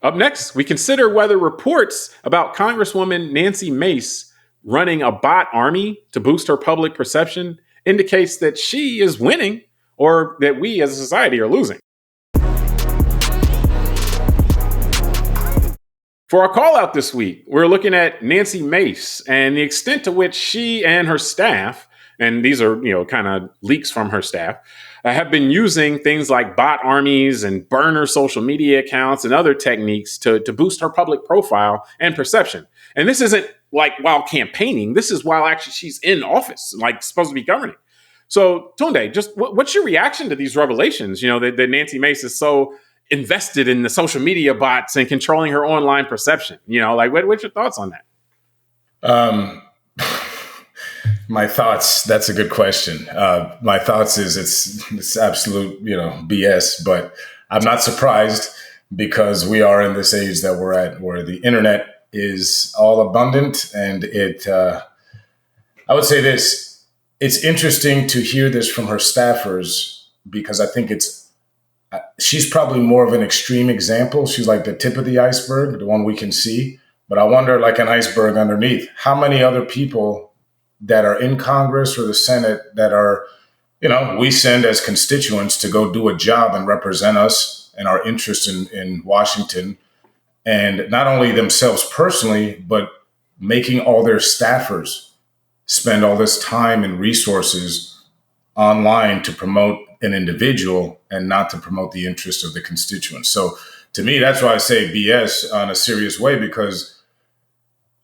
Up next, we consider whether reports about Congresswoman Nancy Mace running a bot army to boost her public perception indicates that she is winning or that we as a society are losing. For our call out this week, we're looking at Nancy Mace and the extent to which she and her staff, and these are, kind of leaks from her staff, have been using things like bot armies and burner social media accounts and other techniques to boost her public profile and perception. And this isn't like while campaigning. This is while actually she's in office, like supposed to be governing. So, Tunde, just what's your reaction to these revelations? That Nancy Mace is so invested in the social media bots and controlling her online perception. What's your thoughts on that? My thoughts, that's a good question. My thoughts is it's absolute, BS, but I'm not surprised because we are in this age that we're at where the internet is all abundant. And I would say this, it's interesting to hear this from her staffers because I think she's probably more of an extreme example. She's like the tip of the iceberg, the one we can see. But I wonder, like an iceberg underneath, how many other people that are in Congress or the Senate that are, we send as constituents to go do a job and represent us and our interests in Washington. And not only themselves personally, but making all their staffers spend all this time and resources online to promote an individual and not to promote the interest of the constituents. So to me, that's why I say BS on a serious way, because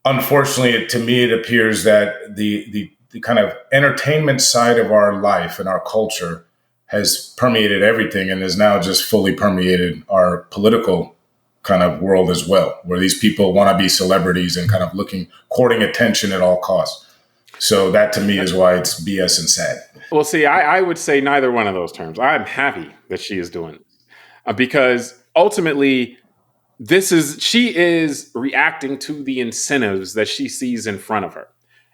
unfortunately, to me, it appears that the kind of entertainment side of our life and our culture has permeated everything and is now just fully permeated our political kind of world as well, where these people want to be celebrities and kind of courting attention at all costs. So that to me is why it's BS and sad. Well, see, I would say neither one of those terms. I'm happy that she is doing it because ultimately she is reacting to the incentives that she sees in front of her.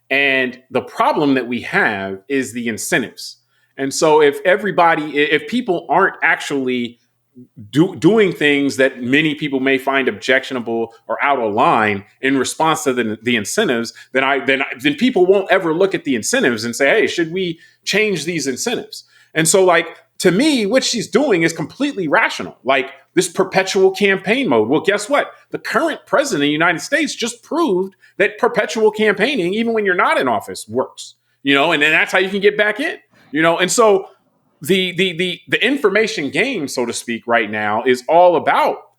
And the problem that we have is the incentives. And so if people aren't actually doing things that many people may find objectionable or out of line in response to the incentives, then people won't ever look at the incentives and say, hey, should we change these incentives? And so to me, what she's doing is completely rational, like this perpetual campaign mode. Well, guess what? The current president of the United States just proved that perpetual campaigning, even when you're not in office, works, and then that's how you can get back in, and so the information game, so to speak, right now is all about,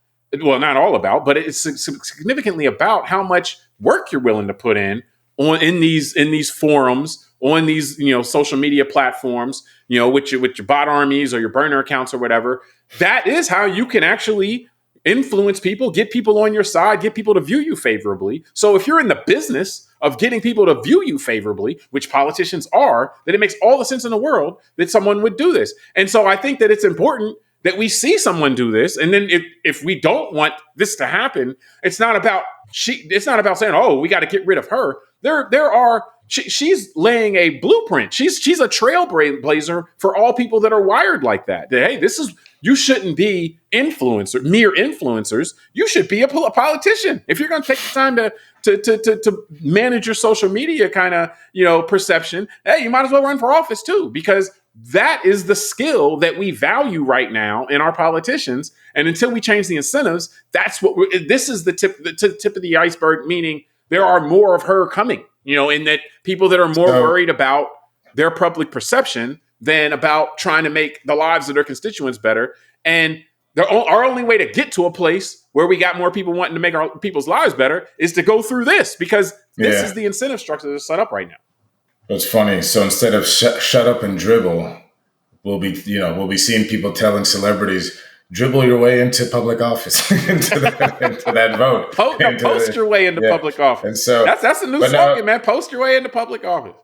well, not all about, but it's significantly about how much work you're willing to put in these forums, on these social media platforms, with your bot armies or your burner accounts or whatever. That is how you can actually influence people, get people on your side, get people to view you favorably. So if you're in the business of getting people to view you favorably, which politicians are, then it makes all the sense in the world that someone would do this. And so I think that it's important that we see someone do this. And then if we don't want this to happen, it's not about saying, oh, we got to get rid of her. She's laying a blueprint. She's a trailblazer for all people that are wired like that. Hey, you shouldn't be mere influencers. You should be a politician. If you're going to take the time to manage your social media kind of, perception, hey, you might as well run for office too, because that is the skill that we value right now in our politicians. And until we change the incentives, this is the tip of the iceberg, meaning there are more of her coming, in that people that are more worried about their public perception than about trying to make the lives of their constituents better. And our only way to get to a place where we got more people wanting to make our people's lives better is to go through this, because this is the incentive structure that's set up right now. It's funny. So instead of shut up and dribble, we'll be seeing people telling celebrities, dribble your way into public office, into that vote. Post your way into public office. And so that's a new slogan, man. Post your way into public office.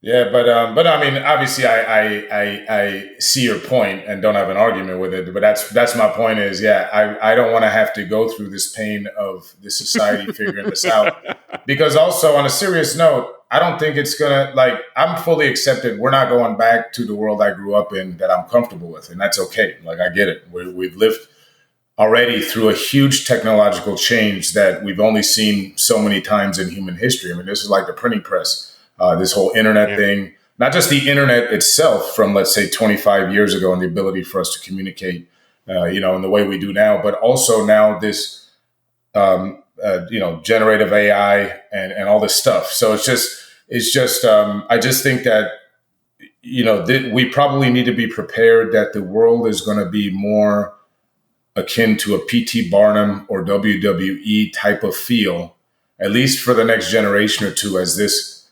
Yeah, but I mean, obviously, I see your point and don't have an argument with it. But that's my point. Is I don't want to have to go through this pain of the society figuring this out. Because also, on a serious note, I don't think it's gonna I'm fully accepted. We're not going back to the world I grew up in that I'm comfortable with, and that's okay. I get it. We've lived already through a huge technological change that we've only seen so many times in human history. I mean, this is like the printing press, this whole internet Yeah. thing, not just the internet itself from, let's say, 25 years ago and the ability for us to communicate, in the way we do now, but also now this, generative AI and all this stuff. So I just think that, we probably need to be prepared that the world is going to be more akin to a PT Barnum or WWE type of feel, at least for the next generation or two, as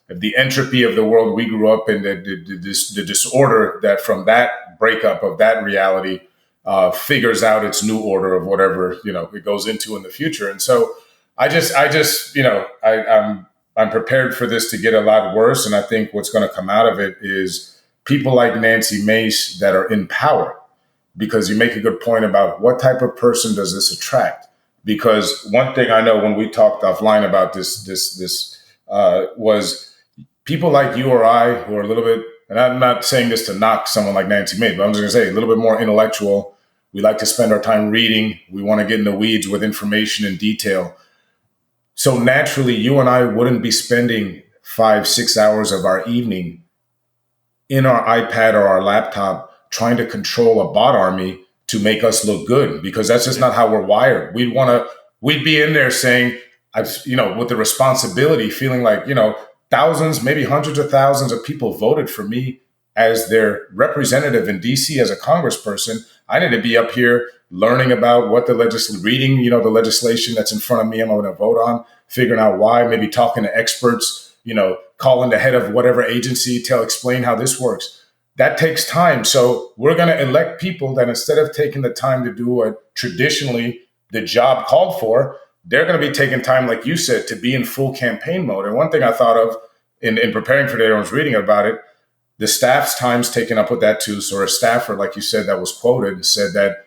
the entropy of the world we grew up in, the disorder that from that breakup of that reality figures out its new order of whatever it goes into in the future. And so I'm prepared for this to get a lot worse, and I think what's going to come out of it is people like Nancy Mace that are in power, because you make a good point about what type of person does this attract. Because one thing I know when we talked offline about this was people like you or I who are a little bit, and I'm not saying this to knock someone like Nancy Mace, but I'm just going to say a little bit more intellectual. We like to spend our time reading. We want to get in the weeds with information and detail. So naturally, you and I wouldn't be spending 5-6 hours of our evening in our iPad or our laptop trying to control a bot army to make us look good, because that's just not how we're wired. We'd be in there saying, with the responsibility, feeling like, thousands, maybe hundreds of thousands of people voted for me as their representative in DC as a congressperson. I need to be up here learning about what the reading, the legislation that's in front of me, I'm going to vote on, figuring out why, maybe talking to experts, calling the head of whatever agency to explain how this works. That takes time. So we're going to elect people that instead of taking the time to do what traditionally the job called for, they're going to be taking time, like you said, to be in full campaign mode. And one thing I thought of in preparing for today, I was reading about it, the staff's time's taken up with that too. So a staffer, like you said, that was quoted said that,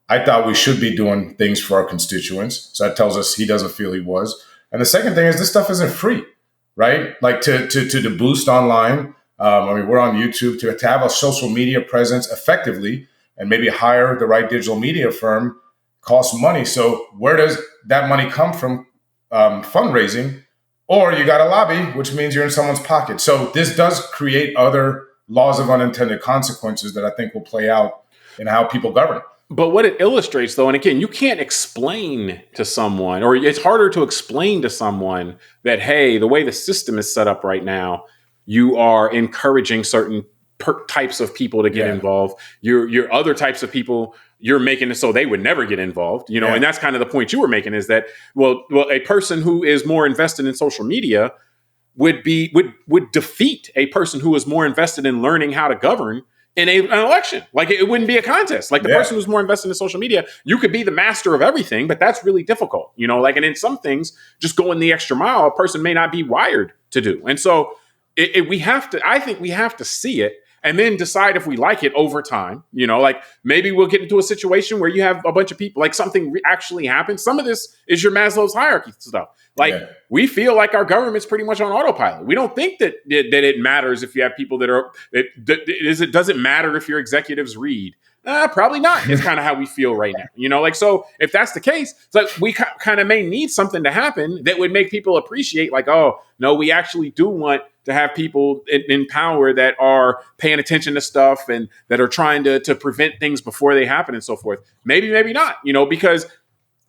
I thought we should be doing things for our constituents. So that tells us he doesn't feel he was. And the second thing is this stuff isn't free, right? Like to boost online. We're on YouTube to have a social media presence effectively and maybe hire the right digital media firm costs money. So where does that money come from? Fundraising, or you got a lobby, which means you're in someone's pocket. So this does create other laws of unintended consequences that I think will play out in how people govern. But what it illustrates, though, and again, you can't explain to someone, or it's harder to explain to someone that, hey, the way the system is set up right now, you are encouraging certain types of people to get involved. Your other types of people, you're making it so they would never get involved, and that's kind of the point you were making is that, well, a person who is more invested in social media would defeat a person who is more invested in learning how to govern in an election. Like it wouldn't be a contest. Like the person who's more invested in social media, you could be the master of everything, but that's really difficult, and in some things, just going the extra mile, a person may not be wired to do. And so I think we have to see it and then decide if we like it over time. Like maybe we'll get into a situation where you have a bunch of people, like something actually happens. Some of this is your Maslow's hierarchy stuff. Like we feel like our government's pretty much on autopilot. We don't think that it matters if you have people that are, it doesn't matter if your executives read. Probably not. It's kind of how we feel right now. So if that's the case, it's like we kind of may need something to happen that would make people appreciate like, oh, no, we actually do want to have people in power that are paying attention to stuff and that are trying to prevent things before they happen and so forth. Maybe not, because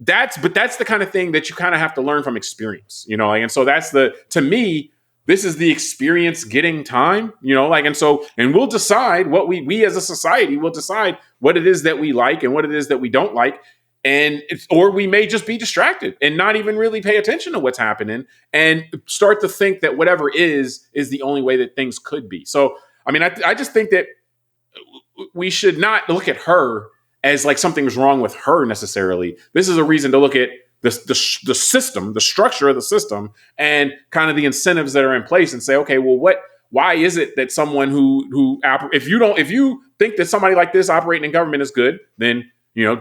that's the kind of thing that you kind of have to learn from experience, and so to me, this is the experience getting time, and we'll decide what we as a society will decide what it is that we like and what it is that we don't like. Or we may just be distracted and not even really pay attention to what's happening and start to think that whatever is the only way that things could be. So, I just think that we should not look at her as like something's wrong with her necessarily. This is a reason to look at the system, the structure of the system, and kind of the incentives that are in place, and say, okay, well, why is it that someone if you think that somebody like this operating in government is good, then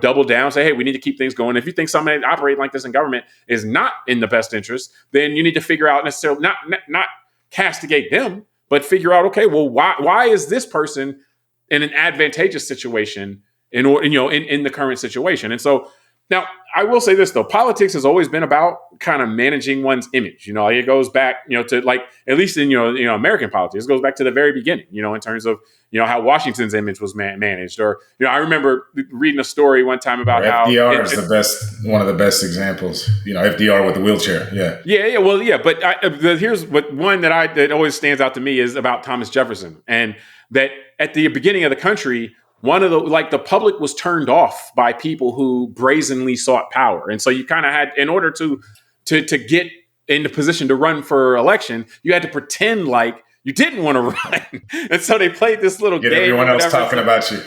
double down, say, hey, we need to keep things going. If you think somebody operating like this in government is not in the best interest, then you need to figure out necessarily not castigate them, but figure out, okay, well, why is this person in an advantageous situation in the current situation? And so Now, I will say this though: politics has always been about kind of managing one's image. Like it goes back, to like at least in American politics, it goes back to the very beginning. In terms of how Washington's image was managed, or I remember reading a story one time Or about how FDR is the best, one of the best examples. FDR with the wheelchair. Yeah. Yeah, well, yeah, but here's what one that always stands out to me is about Thomas Jefferson, and that at the beginning of the country, one of the public was turned off by people who brazenly sought power, and so you kind of had, in order to get in the position to run for election, you had to pretend like you didn't want to run, and so they played this little Get game. Everyone else talking about you.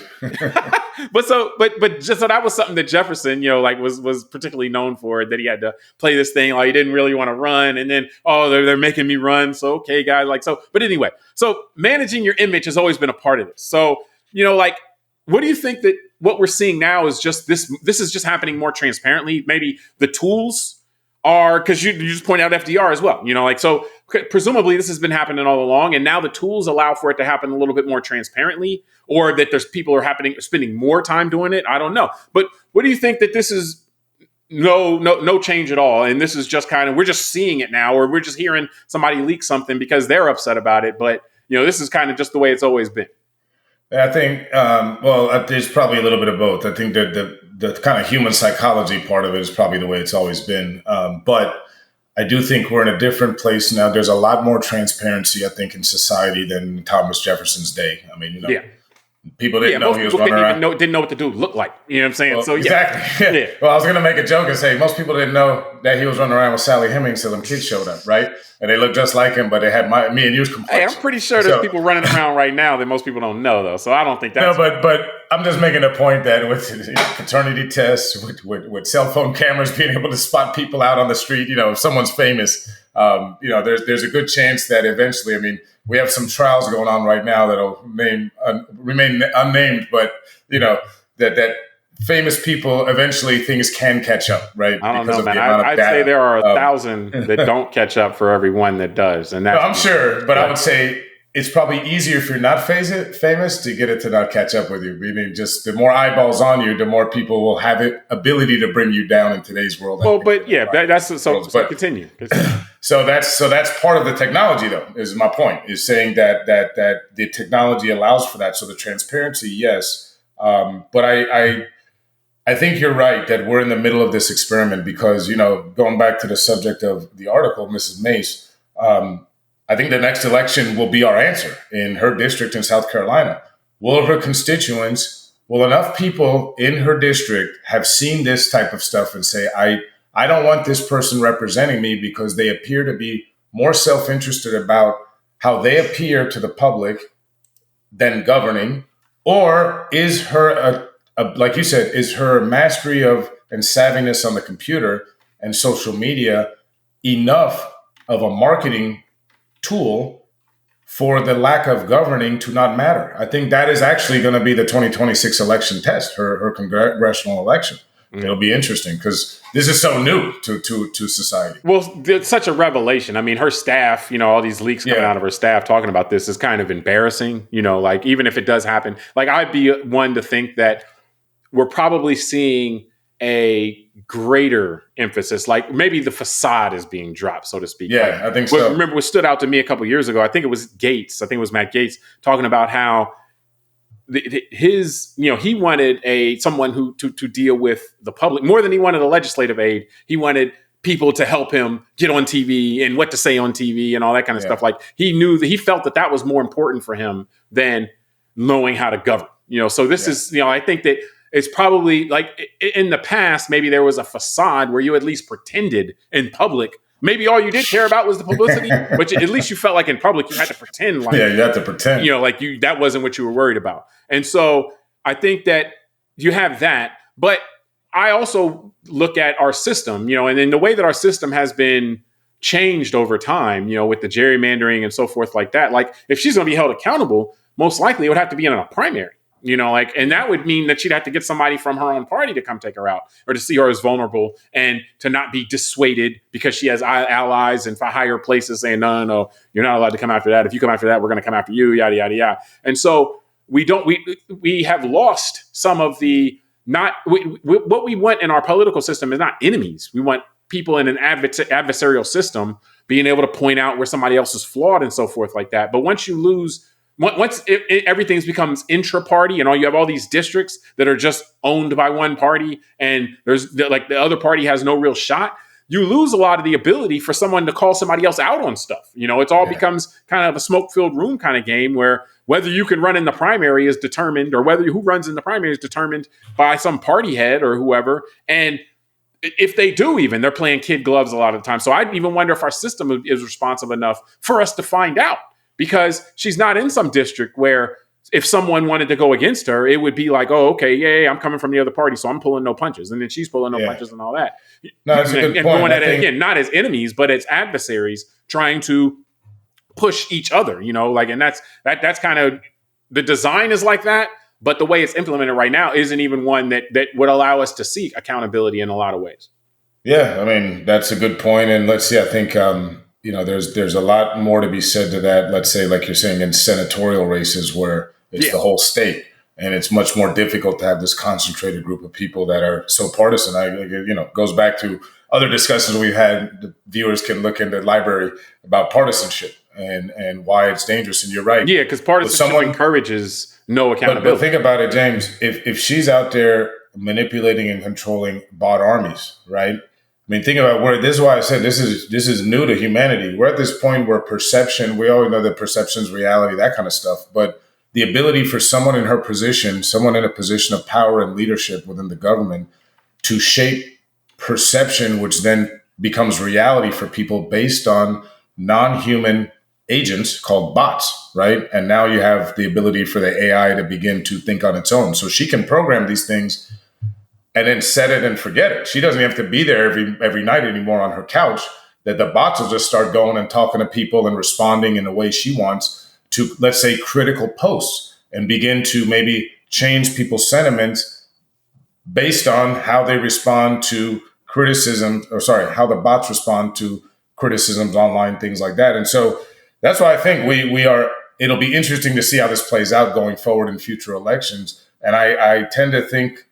But that was something that Jefferson, was particularly known for, that he had to play this thing like he didn't really want to run, and then they're making me run, so okay, guys, But anyway, so managing your image has always been a part of this. So what do you think that what we're seeing now is just this? This is just happening more transparently. Maybe the tools are, because you just point out FDR as well. So presumably this has been happening all along, and now the tools allow for it to happen a little bit more transparently, or that there's people are spending more time doing it. I don't know, but what do you think that this is? No change at all, and this is just kind of, we're just seeing it now, or we're just hearing somebody leak something because they're upset about it. But this is kind of just the way it's always been. I think, there's probably a little bit of both. I think that the kind of human psychology part of it is probably the way it's always been. But I do think we're in a different place now. There's a lot more transparency, I think, in society than Thomas Jefferson's day. I mean, yeah. People didn't know he was running around. Didn't know what the dude looked like. You know what I'm saying? Well, so exactly. Yeah. Well, I was going to make a joke and say most people didn't know that he was running around with Sally Hemings till them kids showed up, right? And they looked just like him, but they had me and you's complexion. Hey, I'm pretty sure there's people running around right now that most people don't know, though. So I don't think that's... No, but I'm just making a point that with paternity tests, with cell phone cameras being able to spot people out on the street, if someone's famous, there's a good chance that eventually, I mean, we have some trials going on right now that'll remain unnamed, but that famous people, eventually things can catch up, right? I don't know, man. I'd say there are 1,000 that don't catch up for every one that does, and that's I'm sure. But I would say it's probably easier if you're not famous to get it to not catch up with you. I mean, just the more eyeballs on you, the more people will have it ability to bring you down in today's world. Well, but yeah, that's so. But continue. So that's part of the technology, though. Is my point, is saying that the technology allows for that. So the transparency, yes, but I think you're right that we're in the middle of this experiment because going back to the subject of the article, Mrs. Mace. I think the next election will be our answer in her district in South Carolina. Will her constituents, will enough people in her district have seen this type of stuff and say, I don't want this person representing me because they appear to be more self-interested about how they appear to the public than governing? Or is her, like you said, is her mastery of and savviness on the computer and social media enough of a marketing tool for the lack of governing to not matter? I think that is actually going to be the 2026 election test, her congressional election. It'll be interesting because this is so new to society. Well, it's such a revelation. I mean, her staff, all these leaks coming out of her staff talking about this is kind of embarrassing. Even if it does happen, I'd be one to think that we're probably seeing a greater emphasis, maybe the facade is being dropped, so to speak. Yeah, I think so. Remember, what stood out to me a couple of years ago, I think it was Matt Gaetz, talking about how he wanted someone who to deal with the public more than he wanted a legislative aide. He wanted people to help him get on TV and what to say on TV and all that kind of stuff. He knew that he felt that was more important for him than knowing how to govern. So this is, I think that it's probably in the past, maybe there was a facade where you at least pretended in public. Maybe all you did care about was the publicity, but at least you felt like in public you had to pretend. You had to pretend. That wasn't what you were worried about. And so I think that you have that. But I also look at our system, and in the way that our system has been changed over time, with the gerrymandering and so forth like that. If she's going to be held accountable, most likely it would have to be in a primary. And that would mean that she'd have to get somebody from her own party to come take her out or to see her as vulnerable and to not be dissuaded because she has allies in higher places saying, no, you're not allowed to come after that. If you come after that, we're going to come after you, yada, yada, yada. And so we have lost some of the what we want in our political system is not enemies. We want people in an adversarial system being able to point out where somebody else is flawed and so forth like that. But once you lose, once everything becomes intra-party and you have all these districts that are just owned by one party and there's like the other party has no real shot, you lose a lot of the ability for someone to call somebody else out on stuff. It's all becomes kind of a smoke-filled room kind of game where whether you can run in the primary is determined, or who runs in the primary is determined by some party head or whoever. And if they do, even they're playing kid gloves a lot of the time. So I even wonder if our system is responsive enough for us to find out, because she's not in some district where if someone wanted to go against her, it would be like, oh, okay, yeah, I'm coming from the other party, so I'm pulling no punches. And then she's pulling no punches and all that. No, that's a good point. Going at it again, not as enemies, but as adversaries trying to push each other, and that's kind of the design is like that. But the way it's implemented right now isn't even one that would allow us to seek accountability in a lot of ways. Yeah, I mean, that's a good point. And let's see, I think, there's a lot more to be said to that. Let's say, like you're saying, in senatorial races where it's the whole state, and it's much more difficult to have this concentrated group of people that are so partisan. Goes back to other discussions we've had. The viewers can look in the library about partisanship and why it's dangerous. And you're right. Yeah, because partisanship encourages no accountability. But think about it, James. If she's out there manipulating and controlling bot armies, right? I mean, think about this is why I said this is new to humanity. We're at this point where perception, we always know that perception is reality, that kind of stuff. But the ability for someone in her position, someone in a position of power and leadership within the government, to shape perception, which then becomes reality for people based on non-human agents called bots, right? And now you have the ability for the AI to begin to think on its own. So she can program these things and then set it and forget it. She doesn't have to be there every night anymore on her couch, that the bots will just start going and talking to people and responding in the way she wants to, let's say, critical posts, and begin to maybe change people's sentiments based on how they respond to criticism, how the bots respond to criticisms online, things like that. And so that's why I think it'll be interesting to see how this plays out going forward in future elections. And I tend to think,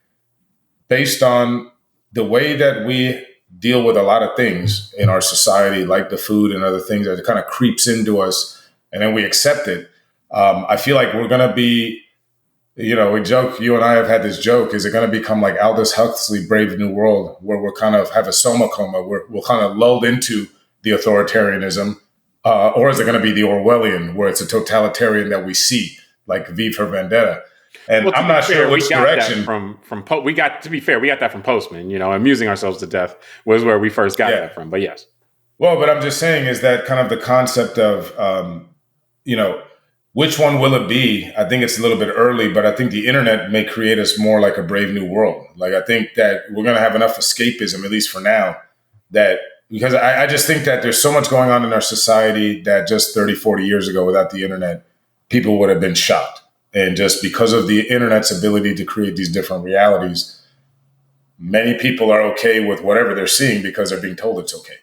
based on the way that we deal with a lot of things in our society, like the food and other things, that it kind of creeps into us and then we accept it. I feel like we're going to be, we joke, you and I have had this joke, is it going to become like Aldous Huxley, Brave New World, where we're kind of have a soma coma, where we're kind of lulled into the authoritarianism, or is it going to be the Orwellian, where it's a totalitarian that we see, like V for Vendetta? And I'm not sure which direction. We got that from Postman. Amusing ourselves to death was where we first got that from. But yes. Well, but I'm just saying is that kind of the concept of, which one will it be? I think it's a little bit early, but I think the internet may create us more like a Brave New World. Like, I think that we're going to have enough escapism, at least for now, because I just think that there's so much going on in our society that just 30, 40 years ago, without the internet, people would have been shocked. And just because of the internet's ability to create these different realities, many people are okay with whatever they're seeing because they're being told it's okay.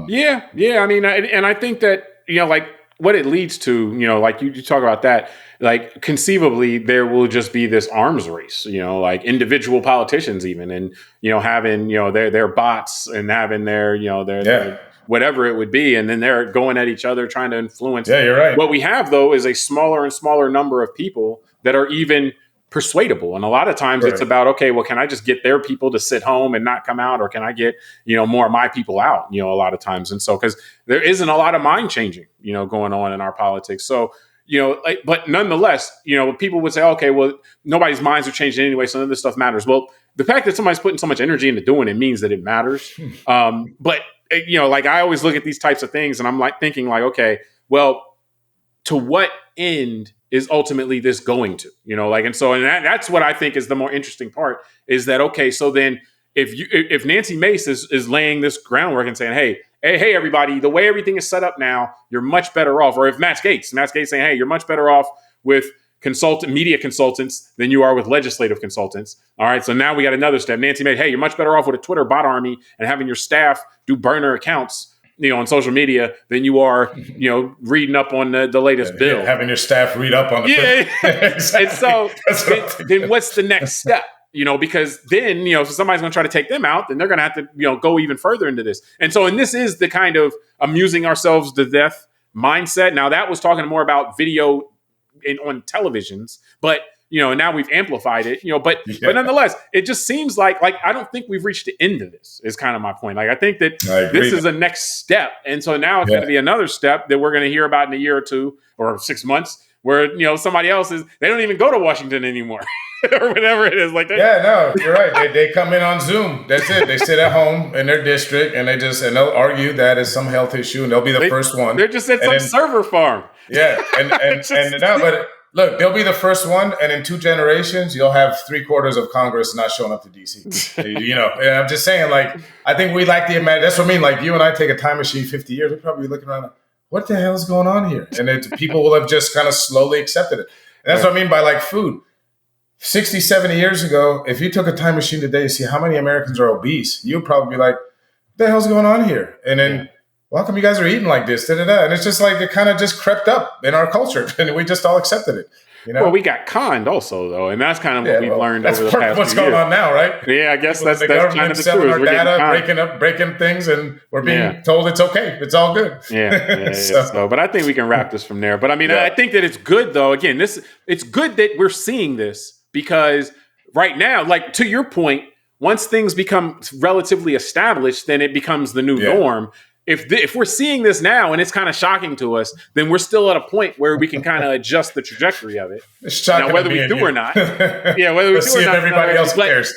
Yeah. I mean, and I think that, like what it leads to, like you talk about that, like conceivably there will just be this arms race, like individual politicians even, and, having, their bots and having their whatever it would be. And then they're going at each other, trying to influence. Yeah, you're right. What we have, though, is a smaller and smaller number of people that are even persuadable. And a lot of times it's about, okay, well, can I just get their people to sit home and not come out? Or can I get, more of my people out, a lot of times. And so, because there isn't a lot of mind changing, going on in our politics. So, but nonetheless, people would say, okay, well, nobody's minds are changing anyway, so none of this stuff matters. Well, the fact that somebody's putting so much energy into doing it means that it matters. But like I always look at these types of things and I'm like thinking like, okay, well, to what end is ultimately this going to, and that's what I think is the more interesting part, is that, okay, so then if Nancy Mace is laying this groundwork and saying, hey, everybody, the way everything is set up now, you're much better off. Or if Matt Gaetz saying, hey, you're much better off with media consultants than you are with legislative consultants. All right. So now we got another step. Nancy Mace, hey, you're much better off with a Twitter bot army and having your staff do burner accounts, on social media than you are, reading up on the latest bill. Having your staff read up on the exactly. And so then what's the next step? because then, so somebody's going to try to take them out, then they're going to have to, go even further into this. And so, and this is the kind of amusing ourselves to death mindset. Now, that was talking more about video on televisions, but, now we've amplified it, but nonetheless, it just seems like I don't think we've reached the end of this is kind of my point. Like, I think that this is a next step. And so now it's going to be another step that we're going to hear about in a year or 2 or 6 months where, somebody else they don't even go to Washington anymore. Or whatever it is, like that. Yeah, no, you're right. They come in on Zoom. That's it. They sit at home in their district, and they'll argue that is some health issue, and they'll be the first one. They're just at some server farm. Yeah, but look, they'll be the first one, and in 2 generations, you'll have 3/4 of Congress not showing up to DC. And I'm just saying, like, I think we like the imagine. That's what I mean. Like, you and I take a time machine 50 years, we'll probably be looking around. Like, what the hell is going on here? And people will have just kind of slowly accepted it. And that's what I mean by like food. 60, 70 years ago, if you took a time machine today to see how many Americans are obese, you'd probably be like, what the hell's going on here? And then, well, how come you guys are eating like this? Da, da, da. And it's just like it kind of just crept up in our culture, and we just all accepted it. Well, we got conned also, though, and that's kind of what we've learned over the past few years. What's going on now, right? Yeah, I guess that's government kind of the selling truth. our data, breaking things, and we're being told it's okay. It's all good. So, but I think we can wrap this from there. But I mean, I think that it's good, though. Again, it's good that we're seeing this because right now, like to your point, once things become relatively established, then it becomes the new norm. If we're seeing this now and it's kind of shocking to us, then we're still at a point where we can kind of adjust the trajectory of it. Now, whether we do or not, whether we do or not, everybody else cares.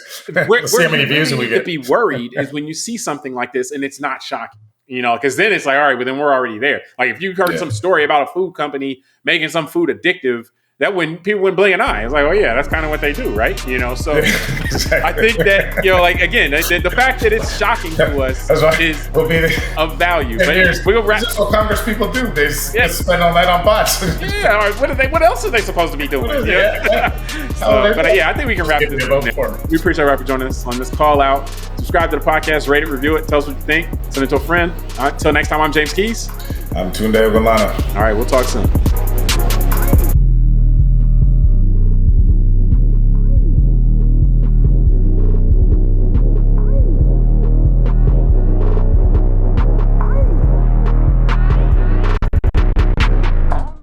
Where see how many views we get. To be worried is when you see something like this and it's not shocking, because then it's like, all right, but then we're already there. Like if you heard some story about a food company making some food addictive, that when people wouldn't blink an eye. It's like, oh yeah, that's kind of what they do, right? So exactly. I think that, like again, the fact that it's shocking to us is of value. But we'll wrap. This is what Congress people do. They spend all night on bots. What else are they supposed to be doing? But I think we can wrap this up. We appreciate Rob for joining us on this call out. Subscribe to the podcast, rate it, review it, tell us what you think, send it to a friend. All right, until next time, I'm James Keys. I'm Tunde Ogunlana. All right, we'll talk soon.